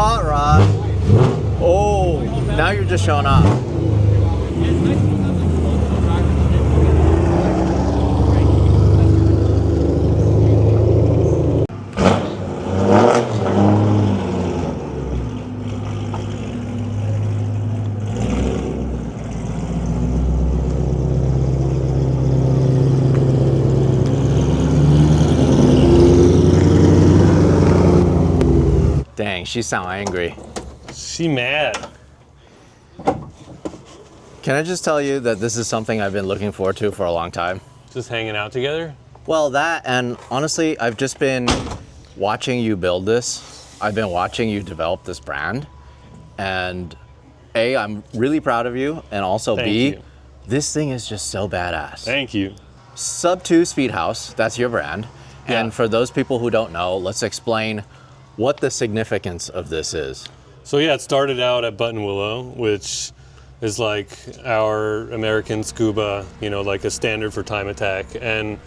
hot rod. Oh, now you're just showing off. Dang, she sound angry. She mad. Can I just tell you that this is something I've been looking forward to for a long time? Just hanging out together? Well, that, and honestly, I've just been watching you build this. I've been watching you develop this brand. And A, I'm really proud of you. And also Thank B, you. This thing is just so badass. Thank you. Sub 2 Speedhouse, that's your brand. Yeah. And for those people who don't know, let's explain what the significance of this is. So yeah, it started out at Button Willow, which is like our American scuba, you know, like a standard for time attack. And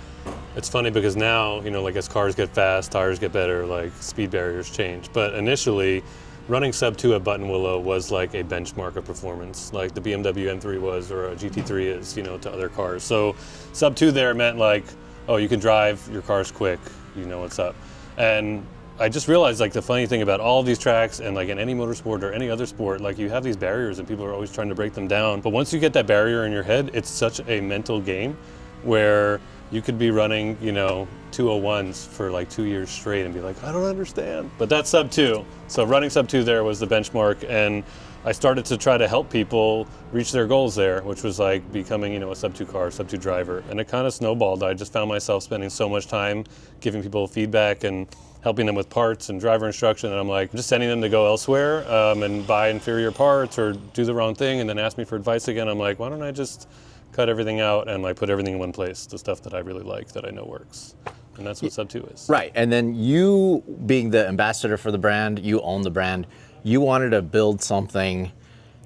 it's funny because now, you know, like as cars get fast, tires get better, like speed barriers change. But initially, running sub 2 at Button Willow was like a benchmark of performance, like the BMW M3 was or a GT3 is, you know, to other cars. So sub 2 there meant like, oh, you can drive, your car's quick, you know what's up. And I just realized like the funny thing about all of these tracks and like in any motorsport or any other sport, like you have these barriers and people are always trying to break them down. But once you get that barrier in your head, it's such a mental game where you could be running, you know, 201s for like 2 years straight and be like, I don't understand. But that's sub 2. So running sub 2 there was the benchmark, and I started to try to help people reach their goals there, which was like becoming, you know, a sub 2 car, sub 2 driver. And it kind of snowballed. I just found myself spending so much time giving people feedback and helping them with parts and driver instruction, and I'm like, just sending them to go elsewhere and buy inferior parts or do the wrong thing and then ask me for advice again. I'm like, why don't I just cut everything out and like put everything in one place, the stuff that I really like, that I know works. And that's what sub 2 is. Right, and then you being the ambassador for the brand, you own the brand, you wanted to build something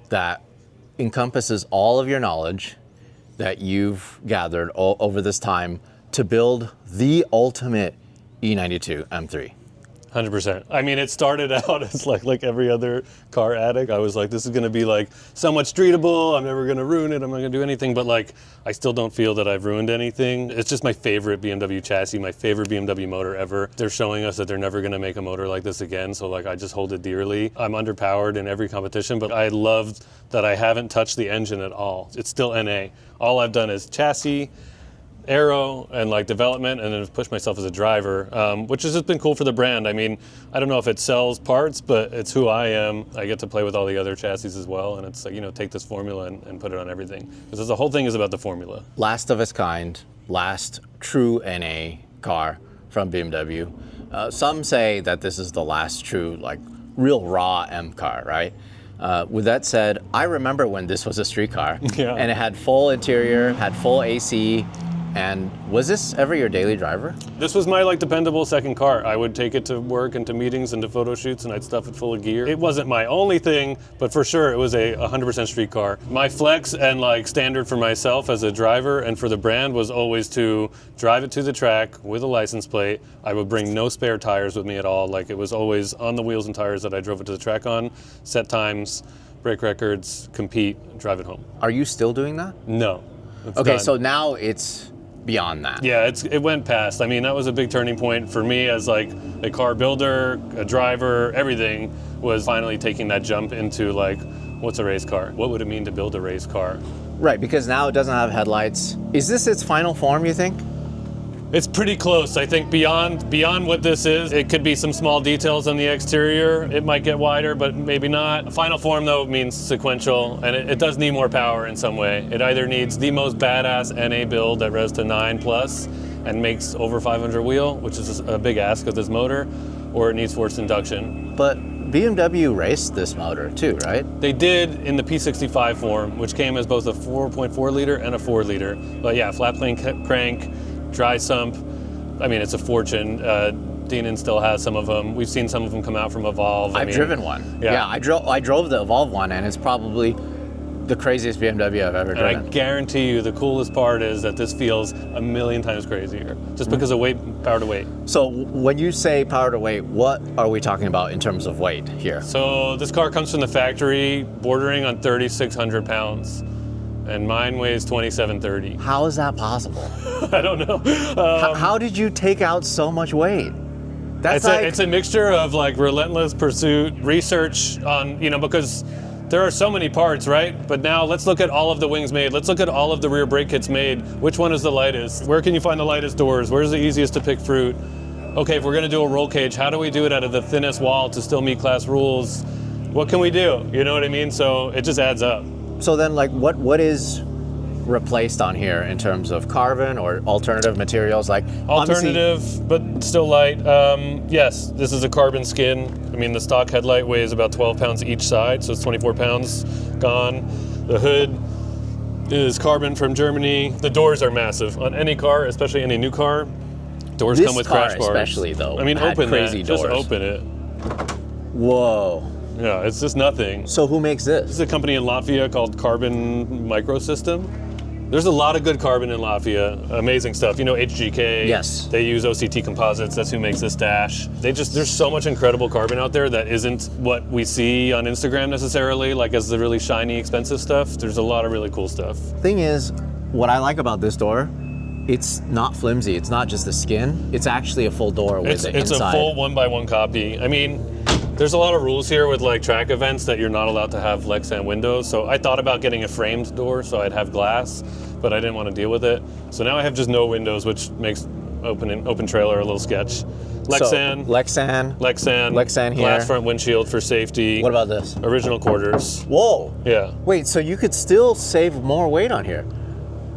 that encompasses all of your knowledge that you've gathered over this time to build the ultimate E92 M3. 100%. I mean, it started out as like every other car addict. I was like, this is going to be like somewhat streetable. I'm never going to ruin it. I'm not going to do anything. But like, I still don't feel that I've ruined anything. It's just my favorite BMW chassis, my favorite BMW motor ever. They're showing us that they're never going to make a motor like this again. So like, I just hold it dearly. I'm underpowered in every competition, but I loved that I haven't touched the engine at all. It's still NA. All I've done is chassis, aero, and like development, and then push myself as a driver, which has just been cool for the brand. I mean, I don't know if it sells parts, but it's who I am. I get to play with all the other chassis as well, and it's like, you know, take this formula and put it on everything. Because the whole thing is about the formula. Last of its kind, last true NA car from BMW. Some say that this is the last true, like, real raw M car, right? With that said, I remember when this was a street car, Yeah. And it had full interior, had full AC. And was this ever your daily driver? This was my like dependable second car. I would take it to work and to meetings and to photo shoots, and I'd stuff it full of gear. It wasn't my only thing, but for sure it was a 100% street car. My flex and like standard for myself as a driver and for the brand was always to drive it to the track with a license plate. I would bring no spare tires with me at all. Like it was always on the wheels and tires that I drove it to the track on, set times, break records, compete, drive it home. Are you still doing that? No. It's Okay, done. so now it's beyond that. Yeah, it went past. I mean, that was a big turning point for me as like a car builder, a driver, everything was finally taking that jump into like, what's a race car? What would it mean to build a race car? Right, because now it doesn't have headlights. Is this its final form, you think? It's pretty close. I think beyond what this is, it could be some small details on the exterior. It might get wider, but maybe not. Final form, though, means sequential, and it does need more power in some way. It either needs the most badass NA build that revs to 9+ and makes over 500 wheel, which is a big ask of this motor, or it needs forced induction. But BMW raced this motor too, right? They did in the P65 form, which came as both a 4.4 liter and a 4 liter. But yeah, flat plane crank, dry sump. I mean, it's a fortune. Deanon still has some of them. We've seen some of them come out from Evolve. I've driven one. Yeah, I drove the Evolve one, and it's probably the craziest BMW I've ever And I driven. guarantee you the coolest part is that this feels a million times crazier, just because of weight, power to weight. So when you say power to weight, what are we talking about in terms of weight here? So this car comes from the factory bordering on 3,600 pounds, and mine weighs 2,730. How is that possible? I don't know. How did you take out so much weight? That's It's a mixture of like relentless pursuit, research on, because there are so many parts, right? But now let's look at all of the wings made. Let's look at all of the rear brake kits made. Which one is the lightest? Where can you find the lightest doors? Where's the easiest to pick fruit? Okay, if we're gonna do a roll cage, how do we do it out of the thinnest wall to still meet class rules? What can we do? You know what I mean? So it just adds up. So then, like, what is replaced on here in terms of carbon or alternative materials? Like Alternative, but still light. Yes, this is a carbon skin. I mean, the stock headlight weighs about 12 pounds each side, so it's 24 pounds gone. The hood is carbon from Germany. The doors are massive on any car, especially any new car. Doors come with crash bars. Especially though. I mean, had open crazy that. doors. Just open it. Whoa. Yeah, it's just nothing. So who makes this? This is a company in Latvia called Carbon Microsystem. There's a lot of good carbon in Latvia. Amazing stuff. HGK. Yes. They use OCT composites. That's who makes this dash. There's so much incredible carbon out there that isn't what we see on Instagram necessarily, like as the really shiny, expensive stuff. There's a lot of really cool stuff. Thing is, what I like about this door, it's not flimsy. It's not just the skin. It's actually a full door with the It's inside. a full 1x1 copy. I mean, there's a lot of rules here with like track events that you're not allowed to have Lexan windows. So I thought about getting a framed door so I'd have glass, but I didn't want to deal with it. So now I have just no windows, which makes open trailer a little sketch. Lexan, Lexan here. Glass front windshield for safety. What about this? Original quarters. Whoa. Yeah. Wait, so you could still save more weight on here?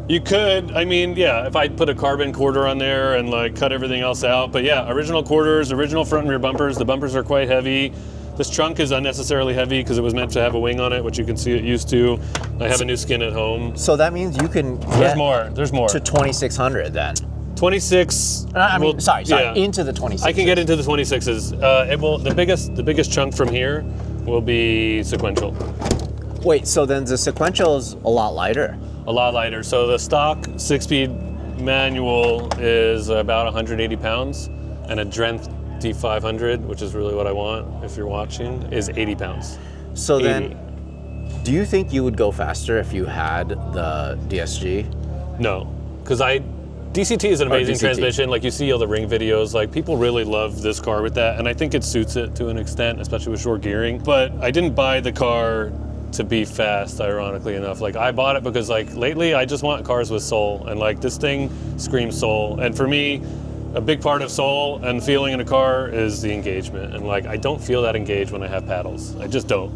You could, I mean, yeah, if I put a carbon quarter on there and like cut everything else out. But yeah, original quarters, original front and rear bumpers. The bumpers are quite heavy. This trunk is unnecessarily heavy because it was meant to have a wing on it, which you can see it used to. I have a new skin at home. So that means you can There's more. to 2600 then. 26. Sorry, yeah. into the 26. I can get into the 26s. The biggest chunk from here will be sequential. Wait, so then the sequential is a lot lighter. A lot lighter. So the stock 6-speed manual is about 180 pounds, and a Drenth D500, which is really what I want if you're watching, is 80 pounds. So 80. then, do you think you would go faster if you had the DSG? No, because DCT is an amazing DCT. transmission. Like you see all the ring videos, like people really love this car with that, and I think it suits it to an extent, especially with short gearing. But I didn't buy the car to be fast, ironically enough. Like I bought it because like lately I just want cars with soul, and like this thing screams soul. And for me, a big part of soul and feeling in a car is the engagement. And like I don't feel that engaged when I have paddles. I just don't.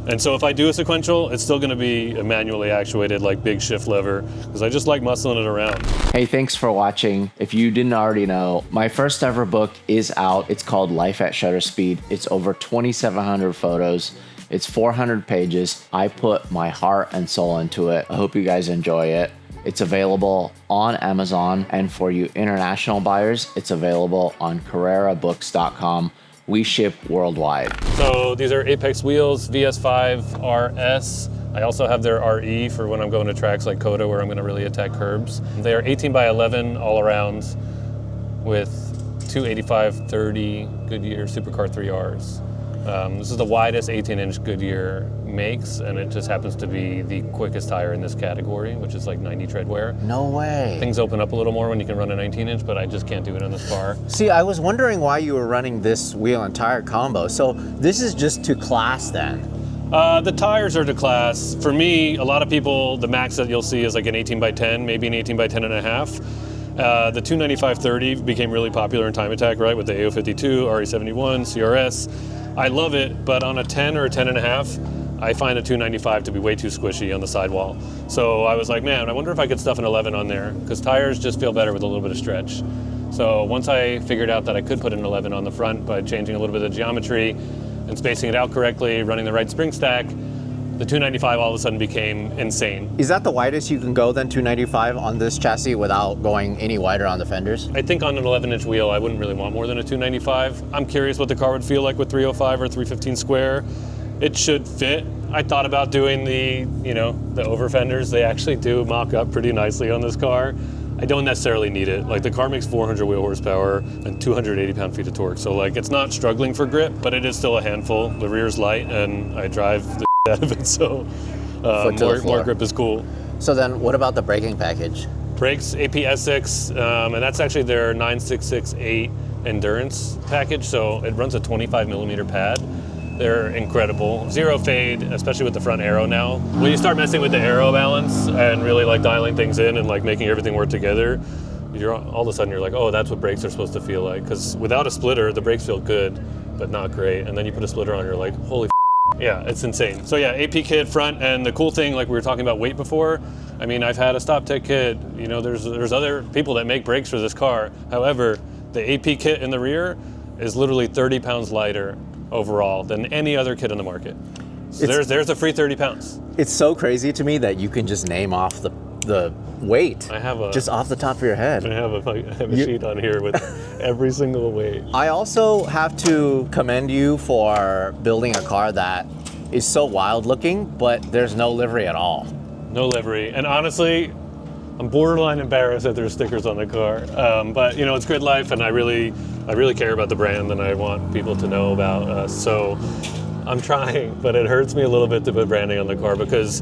And so if I do a sequential, it's still gonna be a manually actuated, like big shift lever, because I just like muscling it around. Hey, thanks for watching. If you didn't already know, my first ever book is out. It's called Life at Shutter Speed. It's over 2,700 photos. It's 400 pages. I put my heart and soul into it. I hope you guys enjoy it. It's available on Amazon, and for you international buyers, it's available on CarreraBooks.com. We ship worldwide. So these are Apex wheels, VS5 RS. I also have their RE for when I'm going to tracks like Coda where I'm going to really attack curbs. They are 18x11 all around with two 85/30 Goodyear Supercar 3Rs. This is the widest 18-inch Goodyear makes, and it just happens to be the quickest tire in this category, which is like 90 tread wear. No way. Things open up a little more when you can run a 19-inch, but I just can't do it on this car. See, I was wondering why you were running this wheel and tire combo. So this is just to class then? The tires are to class. For me, a lot of people, the max that you'll see is like an 18x10, maybe an 18x10 and a half. The 295/30 became really popular in time attack, right, with the AO52, RE71, CRS. I love it, but on a 10 or a 10 and a half, I find a 295 to be way too squishy on the sidewall. So I was like, man, I wonder if I could stuff an 11 on there, because tires just feel better with a little bit of stretch. So once I figured out that I could put an 11 on the front by changing a little bit of the geometry and spacing it out correctly, running the right spring stack, the 295 all of a sudden became insane. Is that the widest you can go then, 295 on this chassis without going any wider on the fenders? I think on an 11-inch wheel, I wouldn't really want more than a 295. I'm curious what the car would feel like with 305 or 315 square. It should fit. I thought about doing the over fenders. They actually do mock up pretty nicely on this car. I don't necessarily need it. Like the car makes 400 wheel horsepower and 280 pound-feet of torque. So like it's not struggling for grip, but it is still a handful. The rear's light and I drive the out of it. So more grip is cool. So then what about the braking package? Brakes, APS6, and that's actually their 9668 endurance package. So it runs a 25 millimeter pad. They're incredible. Zero fade, especially with the front aero now. When you start messing with the aero balance and really like dialing things in and like making everything work together, you're all of a sudden you're like, oh, that's what brakes are supposed to feel like. Because without a splitter, the brakes feel good, but not great. And then you put a splitter on, you're like, holy yeah, it's insane. So yeah, AP kit front, and the cool thing, like we were talking about weight before, I mean, I've had a Stop Tech kit, there's other people that make brakes for this car. However, the AP kit in the rear is literally 30 pounds lighter overall than any other kit on the market. So there's a free 30 pounds. It's so crazy to me that you can just name off the weight. I have just off the top of your head. I have a sheet on here with every single weight. I also have to commend you for building a car that is so wild looking, but there's no livery at all. No livery, and honestly, I'm borderline embarrassed that there's stickers on the car. But it's grid life, and I really care about the brand, and I want people to know about us. So I'm trying, but it hurts me a little bit to put branding on the car because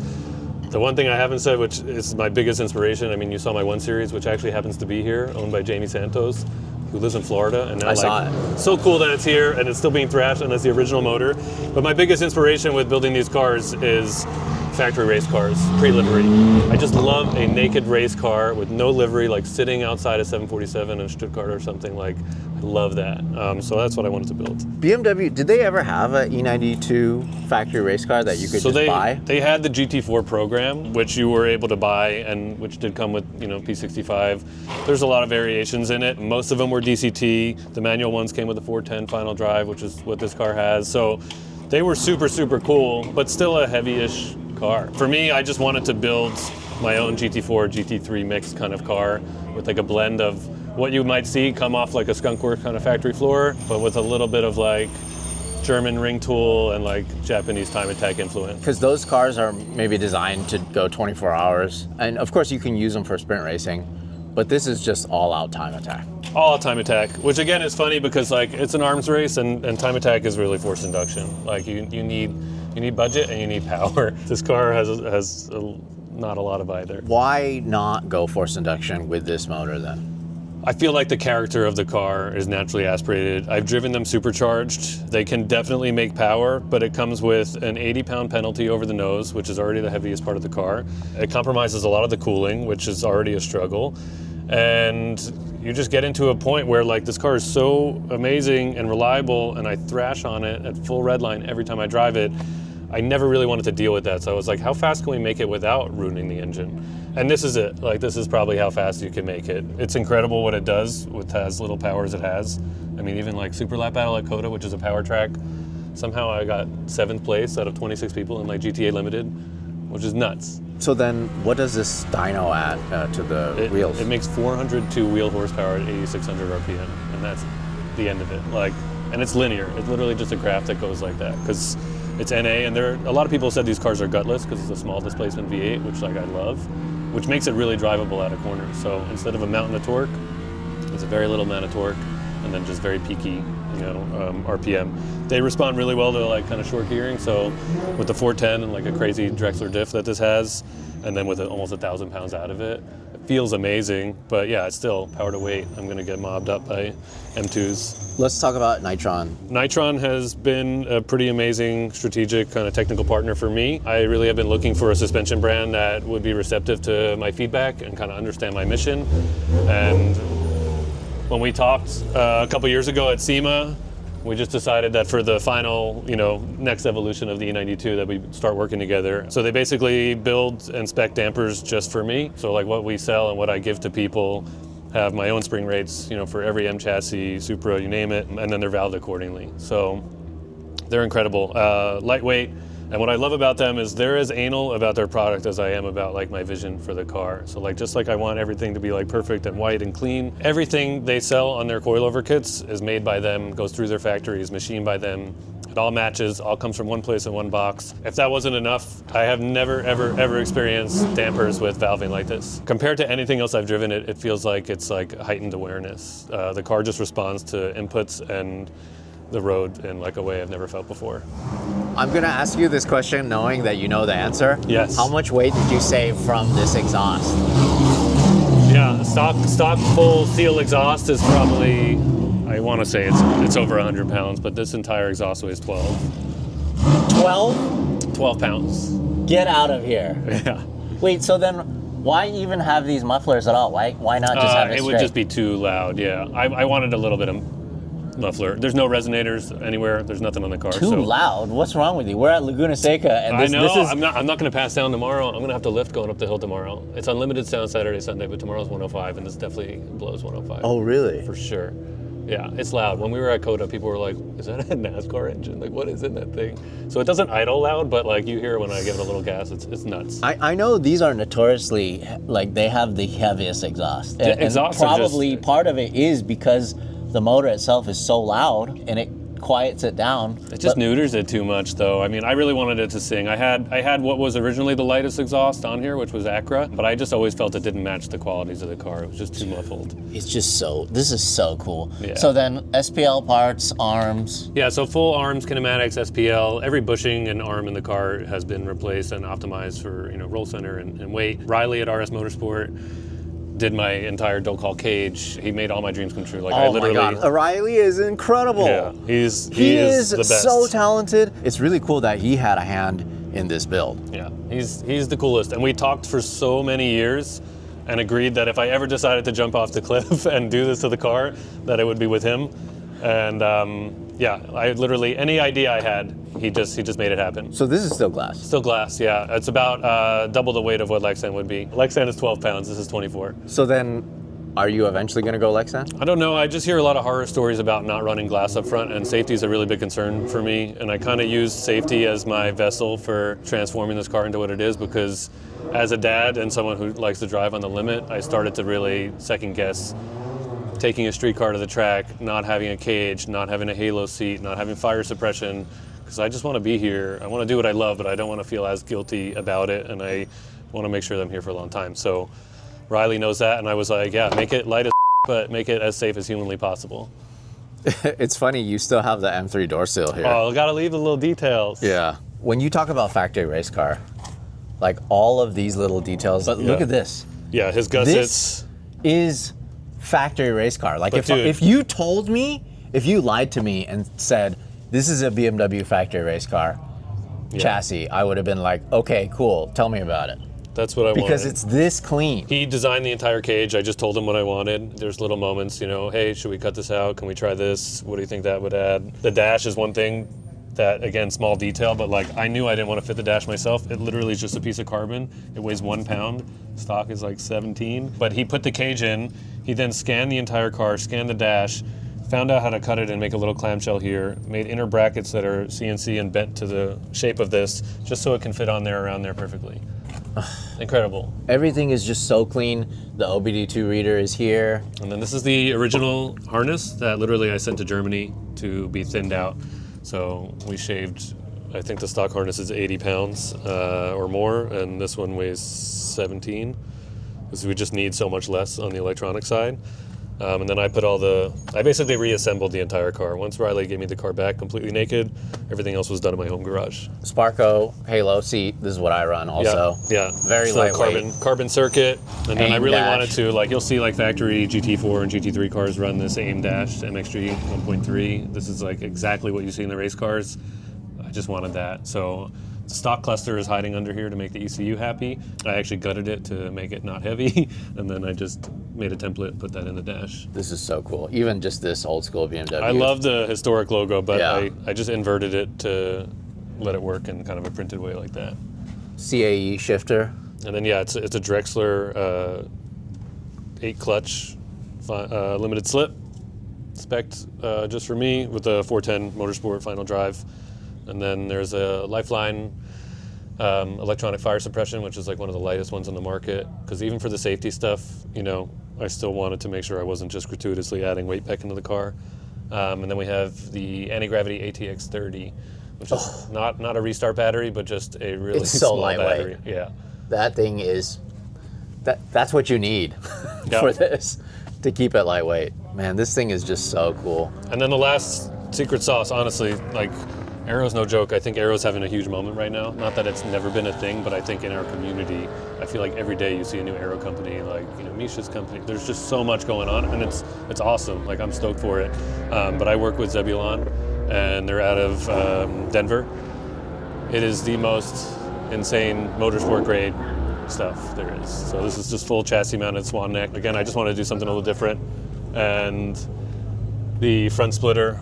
the one thing I haven't said, which is my biggest inspiration, I mean, you saw my 1 Series, which actually happens to be here, owned by Jamie Santos, who lives in Florida, and now I saw it. So cool that it's here and it's still being thrashed and it's the original motor. But my biggest inspiration with building these cars is factory race cars, pre-livery. I just love a naked race car with no livery, like sitting outside a 747 in Stuttgart or something. Like, I love that. So that's what I wanted to build. BMW, did they ever have an E92 factory race car that you could buy? They had the GT4 program, which you were able to buy, and which did come with P65. There's a lot of variations in it. Most of them were DCT. The manual ones came with the 410 final drive, which is what this car has. So they were super, super cool, but still a heavy-ish car. For me, I just wanted to build my own GT4, GT3 mixed kind of car with like a blend of what you might see come off like a skunkworks kind of factory floor, but with a little bit of like German ring tool and like Japanese time attack influence. Because those cars are maybe designed to go 24 hours. And of course you can use them for sprint racing, but this is just all out time attack. All out time attack, which again is funny because like it's an arms race and time attack is really forced induction. Like you need budget and you need power. This car has not a lot of either. Why not go forced induction with this motor then? I feel like the character of the car is naturally aspirated. I've driven them supercharged. They can definitely make power, but it comes with an 80-pound penalty over the nose, which is already the heaviest part of the car. It compromises a lot of the cooling, which is already a struggle. And you just get into a point where like this car is so amazing and reliable, and I thrash on it at full red line every time I drive it. I never really wanted to deal with that. So I was like, how fast can we make it without ruining the engine? And this is it. Like, this is probably how fast you can make it. It's incredible what it does with as little power as it has. I mean, even like Super Lap Battle at COTA, which is a power track, somehow I got 7th place out of 26 people in like GTA Limited, which is nuts. So then what does this dyno add to the wheels? It makes 402 wheel horsepower at 8,600 RPM, and that's the end of it. Like, and it's linear. It's literally just a graph that goes like that, because it's NA, and a lot of people said these cars are gutless because it's a small displacement V8, which like I love, which makes it really drivable out of corners. So instead of a mountain of torque, it's a very little amount of torque, and then just very peaky, RPM. They respond really well to like kind of short gearing. So with the 410 and like a crazy Drexler diff that this has, and then with almost 1,000 pounds out of it, it feels amazing. But yeah, it's still power to weight. I'm gonna get mobbed up by M2s. Let's talk about Nitron. Nitron has been a pretty amazing strategic kind of technical partner for me. I really have been looking for a suspension brand that would be receptive to my feedback and kind of understand my mission. And when we talked a couple years ago at SEMA, we just decided that for the final, next evolution of the E92 that we start working together. So they basically build and spec dampers just for me. So like what we sell and what I give to people have my own spring rates, for every M chassis, Supra, you name it, and then they're valved accordingly. So they're incredible. Lightweight, And what I love about them is they're as anal about their product as I am about like my vision for the car. So like, just like I want everything to be like perfect and white and clean, everything they sell on their coilover kits is made by them, goes through their factories, machined by them. It all matches, all comes from one place in one box. If that wasn't enough, I have never, ever, ever experienced dampers with valving like this. Compared to anything else I've driven, it feels like it's like heightened awareness. The car just responds to inputs and the road in like a way I've never felt before. I'm gonna ask you this question knowing that you know the answer. Yes. How much weight did you save from this exhaust? Yeah, stock full seal exhaust is probably, I want to say it's over 100 pounds, but this entire exhaust weighs 12. 12? 12 pounds. Get out of here. Yeah. Wait, so then why even have these mufflers at all? Why not just have it straight? It would just be too loud, yeah. I wanted a little bit of muffler. There's no resonators anywhere. There's nothing on the car. Too loud? What's wrong with you? We're at Laguna Seca, and I know. I'm not going to pass down tomorrow. I'm going to have to lift going up the hill tomorrow. It's unlimited sound Saturday, Sunday, but tomorrow's 105, and this definitely blows 105. Oh, really? For sure. Yeah, it's loud. When we were at COTA, people were like, "Is that a NASCAR engine? Like, what is in that thing?" So it doesn't idle loud, but like you hear when I give it a little gas, it's nuts. I know these are notoriously like they have the heaviest exhaust, and exhausts probably part of it is because the motor itself is so loud and it quiets it down. It just neuters it too much, though. I mean, I really wanted it to sing. I had what was originally the lightest exhaust on here, which was Acura, but I just always felt it didn't match the qualities of the car. It was just too muffled. It's just this is so cool. Yeah. So then SPL parts, arms. Yeah, so full arms, kinematics, SPL. Every bushing and arm in the car has been replaced and optimized for roll center and weight. Riley at RS Motorsport did my entire Don't Call cage. He made all my dreams come true. Like I literally. My God, O'Reilly is incredible. Yeah, he is the best. So talented. It's really cool that he had a hand in this build. Yeah, he's the coolest. And we talked for so many years and agreed that if I ever decided to jump off the cliff and do this to the car, that it would be with him. And yeah, I literally, any idea I had, he just made it happen. So this is still glass? Still glass, yeah. It's about double the weight of what Lexan would be. Lexan is 12 pounds, this is 24. So then, are you eventually going to go Lexan? I don't know, I just hear a lot of horror stories about not running glass up front, and safety is a really big concern for me. And I kind of use safety as my vessel for transforming this car into what it is, because as a dad and someone who likes to drive on the limit, I started to really second guess taking a street car to the track, not having a cage, not having a halo seat, not having fire suppression, because I just want to be here. I want to do what I love, but I don't want to feel as guilty about it, and I want to make sure that I'm here for a long time. So Riley knows that, and I was like, yeah, make it light as but make it as safe as humanly possible. It's funny, you still have the M3 door seal here. Oh, gotta leave the little details. Yeah. When you talk about factory race car, like all of these little details, but look at this. Yeah, his gussets. This is factory race car. Like if you told me, if you lied to me and said, this is a BMW factory race car chassis, I would have been like, okay, cool, tell me about it. That's what I wanted. Because it's this clean. He designed the entire cage. I just told him what I wanted. There's little moments, hey, should we cut this out? Can we try this? What do you think that would add? The dash is one thing that, again, small detail, but like I knew I didn't want to fit the dash myself. It literally is just a piece of carbon. It weighs 1 pound. Stock is like 17. But he put the cage in. He then scanned the entire car, scanned the dash, found out how to cut it and make a little clamshell here, made inner brackets that are CNC and bent to the shape of this, just so it can fit on there, around there perfectly. Incredible. Everything is just so clean. The OBD2 reader is here. And then this is the original harness that literally I sent to Germany to be thinned out. So we shaved, I think the stock harness is 80 pounds or more, and this one weighs 17, because we just need so much less on the electronic side. And then I basically reassembled the entire car. Once Riley gave me the car back completely naked, everything else was done in my home garage. Sparco, Halo seat, this is what I run also. Yeah. Very so lightweight. Carbon circuit. And then I really dash. wanted to, you'll see factory GT4 and GT3 cars run this AIM dash MXG 1.3. This is exactly what you see in the race cars. I just wanted that. So the stock cluster is hiding under here to make the ECU happy. I actually gutted it to make it not heavy, and then I just made a template and put that in the dash. This is so cool. Even just this old school BMW. I love the historic logo, but I just inverted it to let it work in kind of a printed way like that. CAE shifter. And then it's a Drexler 8 clutch limited slip spec'd just for me with the 410 Motorsport final drive. And then there's a Lifeline electronic fire suppression, which is like one of the lightest ones on the market. Because even for the safety stuff, you know, I still wanted to make sure I wasn't just gratuitously adding weight back into the car. And then we have the anti-gravity ATX 30, which is not a restart battery, but just a really It's so small lightweight. battery. Yeah. That thing is, that's what you need for this, to keep it lightweight. Man, this thing is just so cool. And then the last secret sauce, honestly, like, aero's no joke. I think aero's having a huge moment right now. Not that it's never been a thing, but I think in our community, I feel like every day you see a new aero company, like, you know, Misha's company. There's just so much going on, and it's awesome. Like, I'm stoked for it. But I work with Zebulon, and they're out of Denver. It is the most insane motorsport grade stuff there is. So this is just full chassis mounted swan neck. Again, I just want to do something a little different, and the front splitter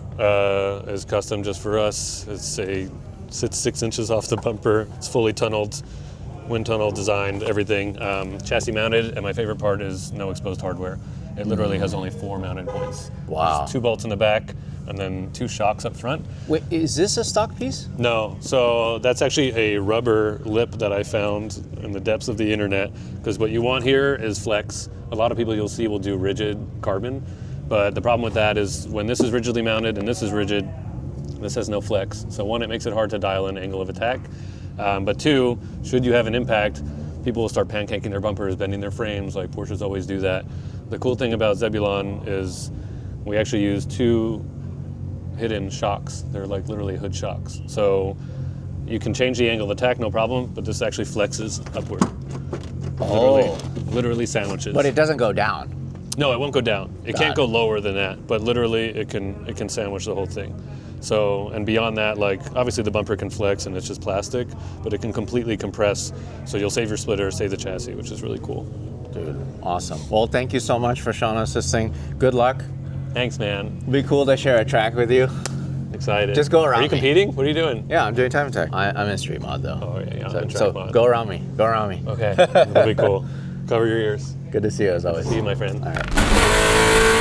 is custom just for us. Sits 6 inches off the bumper. It's fully tunneled, wind tunnel designed, everything. Chassis mounted, and my favorite part is no exposed hardware. It literally has only 4 mounting points. Wow. There's 2 bolts in the back, and then 2 shocks up front. Wait, is this a stock piece? No, so that's actually a rubber lip that I found in the depths of the internet, because what you want here is flex. A lot of people you'll see will do rigid carbon, but the problem with that is when this is rigidly mounted and this is rigid, this has no flex. So 1, it makes it hard to dial in angle of attack, but 2, should you have an impact, people will start pancaking their bumpers, bending their frames, like Porsches always do that. The cool thing about Zebulon is we actually use 2 hidden shocks. They're like literally hood shocks. So you can change the angle of attack, no problem, but this actually flexes upward. Literally sandwiches. But it doesn't go down. No, it won't go down. It can't go lower than that, but literally it can sandwich the whole thing. So, and beyond that, like, obviously the bumper can flex and it's just plastic, but it can completely compress, so you'll save your splitter, save the chassis, which is really cool. Dude, awesome. Well, thank you so much for showing us this thing. Good luck. Thanks, man. It'd be cool to share a track with you. Excited. Just go around Are you competing? What are you doing? Yeah, I'm doing time attack. I'm in street mod though. Oh, yeah, I'm in track So mod. go around me. Go around me. Okay, that'll be cool. Cover your ears. Good to see you as always. See you, my friend. All right.